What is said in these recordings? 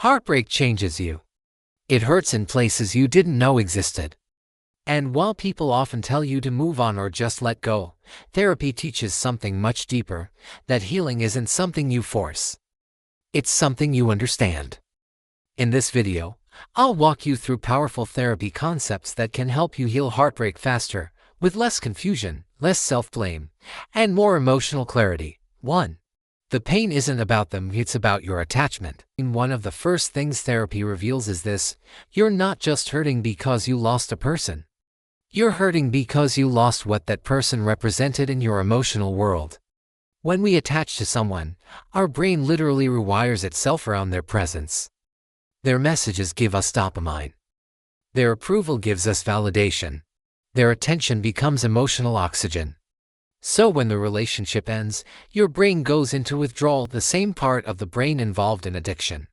Heartbreak changes you. It hurts in places you didn't know existed. And while people often tell you to move on or just let go, therapy teaches something much deeper, that healing isn't something you force. It's something you understand. In this video, I'll walk you through powerful therapy concepts that can help you heal heartbreak faster, with less confusion, less self-blame, and more emotional clarity. 1. The pain isn't about them, it's about your attachment. One of the first things therapy reveals is this: you're not just hurting because you lost a person. You're hurting because you lost what that person represented in your emotional world. When we attach to someone, our brain literally rewires itself around their presence. Their messages give us dopamine. Their approval gives us validation. Their attention becomes emotional oxygen. So when the relationship ends, your brain goes into withdrawal, the same part of the brain involved in addiction.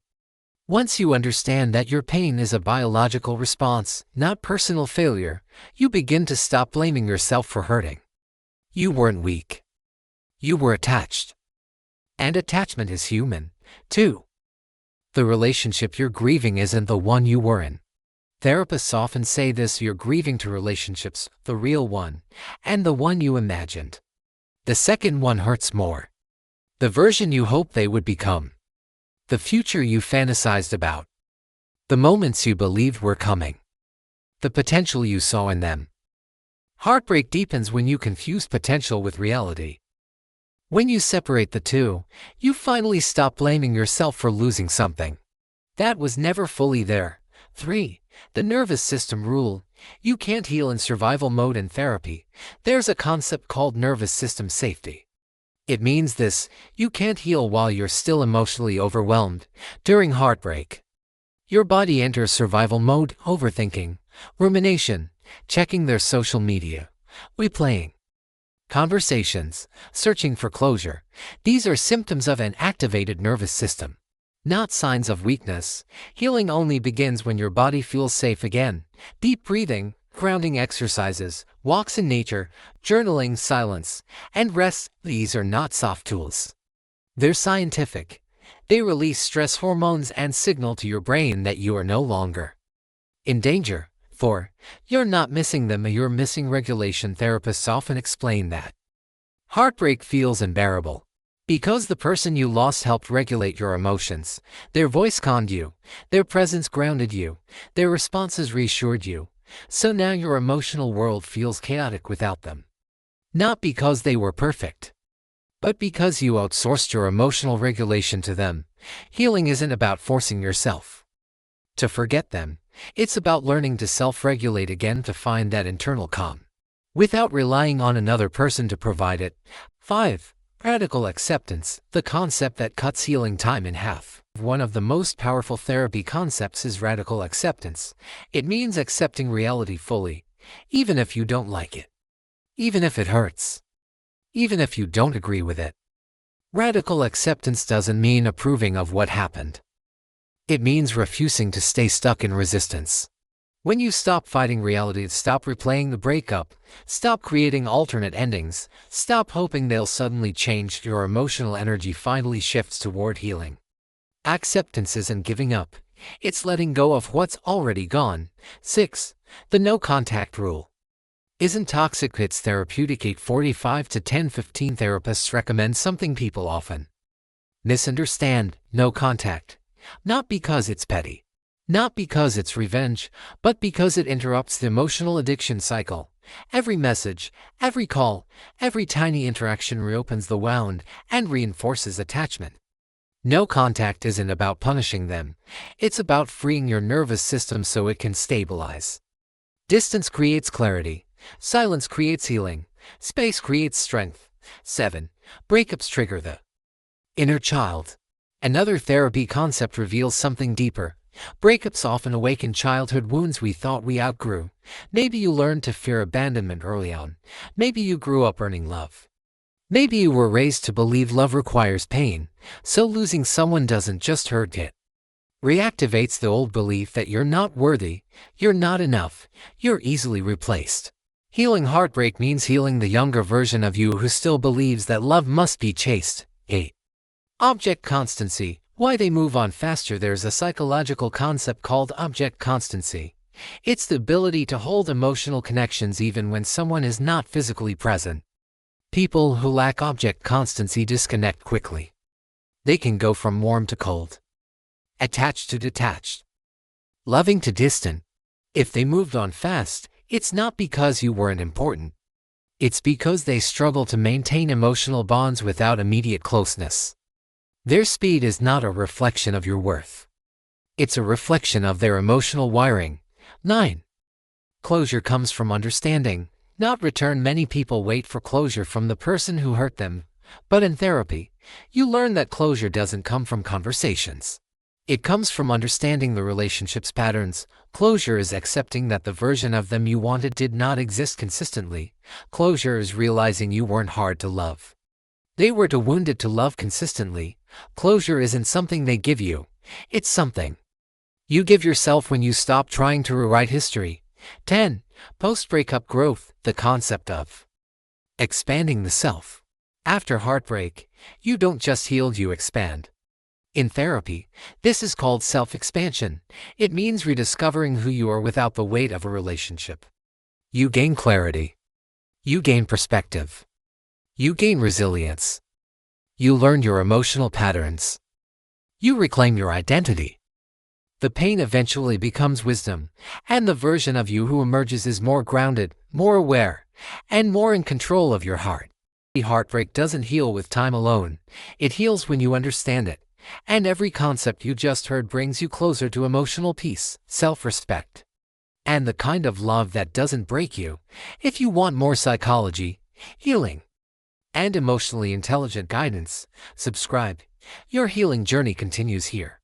Once you understand that your pain is a biological response, not personal failure, you begin to stop blaming yourself for hurting. You weren't weak. You were attached. And attachment is human, too. The relationship you're grieving isn't the one you were in. Therapists often say this: you're grieving two relationships, the real one, and the one you imagined. The second one hurts more. The version you hoped they would become. The future you fantasized about. The moments you believed were coming. The potential you saw in them. Heartbreak deepens when you confuse potential with reality. When you separate the two, you finally stop blaming yourself for losing something that was never fully there. 3. The nervous system rule. You can't heal in survival mode in therapy. There's a concept called nervous system safety. It means this: you can't heal while you're still emotionally overwhelmed. During heartbreak, your body enters survival mode, overthinking, rumination, checking their social media, replaying conversations, searching for closure. These are symptoms of an activated nervous system, not signs of weakness. Healing only begins when your body feels safe again. Deep breathing, grounding exercises, walks in nature, journaling, silence, and rest. These are not soft tools. They're scientific. They release stress hormones and signal to your brain that you are no longer in danger. 4. You're not missing them, you're missing regulation. Therapists often explain that heartbreak feels unbearable because the person you lost helped regulate your emotions. Their voice calmed you, their presence grounded you, their responses reassured you. So now your emotional world feels chaotic without them. Not because they were perfect, but because you outsourced your emotional regulation to them. Healing isn't about forcing yourself to forget them. It's about learning to self-regulate again, to find that internal calm, without relying on another person to provide it. 5. Radical acceptance, the concept that cuts healing time in half. One of the most powerful therapy concepts is radical acceptance. It means accepting reality fully, even if you don't like it, even if it hurts, even if you don't agree with it. Radical acceptance doesn't mean approving of what happened. It means refusing to stay stuck in resistance. When you stop fighting reality, stop replaying the breakup, stop creating alternate endings, stop hoping they'll suddenly change, your emotional energy finally shifts toward healing. Acceptance isn't giving up. It's letting go of what's already gone. 6. The no contact rule isn't toxic, it's therapeutic. 8:45 to 10:15 therapists recommend something people often misunderstand: no contact. Not because it's petty, not because it's revenge, but because it interrupts the emotional addiction cycle. Every message, every call, every tiny interaction reopens the wound and reinforces attachment. No contact isn't about punishing them. It's about freeing your nervous system so it can stabilize. Distance creates clarity. Silence creates healing. Space creates strength. 7. Breakups trigger the inner child. Another therapy concept reveals something deeper. Breakups often awaken childhood wounds we thought we outgrew. Maybe you learned to fear abandonment early on. Maybe you grew up earning love. Maybe you were raised to believe love requires pain, so losing someone doesn't just hurt, it reactivates the old belief that you're not worthy, you're not enough, you're easily replaced. Healing heartbreak means healing the younger version of you who still believes that love must be chased. 8. Object constancy. Why they move on faster. There's a psychological concept called object constancy. It's the ability to hold emotional connections even when someone is not physically present. People who lack object constancy disconnect quickly. They can go from warm to cold, attached to detached, loving to distant. If they moved on fast, it's not because you weren't important. It's because they struggle to maintain emotional bonds without immediate closeness. Their speed is not a reflection of your worth. It's a reflection of their emotional wiring. 9. Closure comes from understanding, not return. Many people wait for closure from the person who hurt them, but in therapy, you learn that closure doesn't come from conversations. It comes from understanding the relationship's patterns. Closure is accepting that the version of them you wanted did not exist consistently. Closure is realizing you weren't hard to love. They were too wounded to love consistently. Closure isn't something they give you. It's something you give yourself when you stop trying to rewrite history. 10. Post-breakup growth, the concept of expanding the self. After heartbreak, you don't just heal, you expand. In therapy, this is called self-expansion. It means rediscovering who you are without the weight of a relationship. You gain clarity. You gain perspective. You gain resilience. You learn your emotional patterns. You reclaim your identity. The pain eventually becomes wisdom, and the version of you who emerges is more grounded, more aware, and more in control of your heart. Heartbreak doesn't heal with time alone. It heals when you understand it. And every concept you just heard brings you closer to emotional peace, self-respect, and the kind of love that doesn't break you. If you want more psychology, healing, and emotionally intelligent guidance, subscribe. Your healing journey continues here.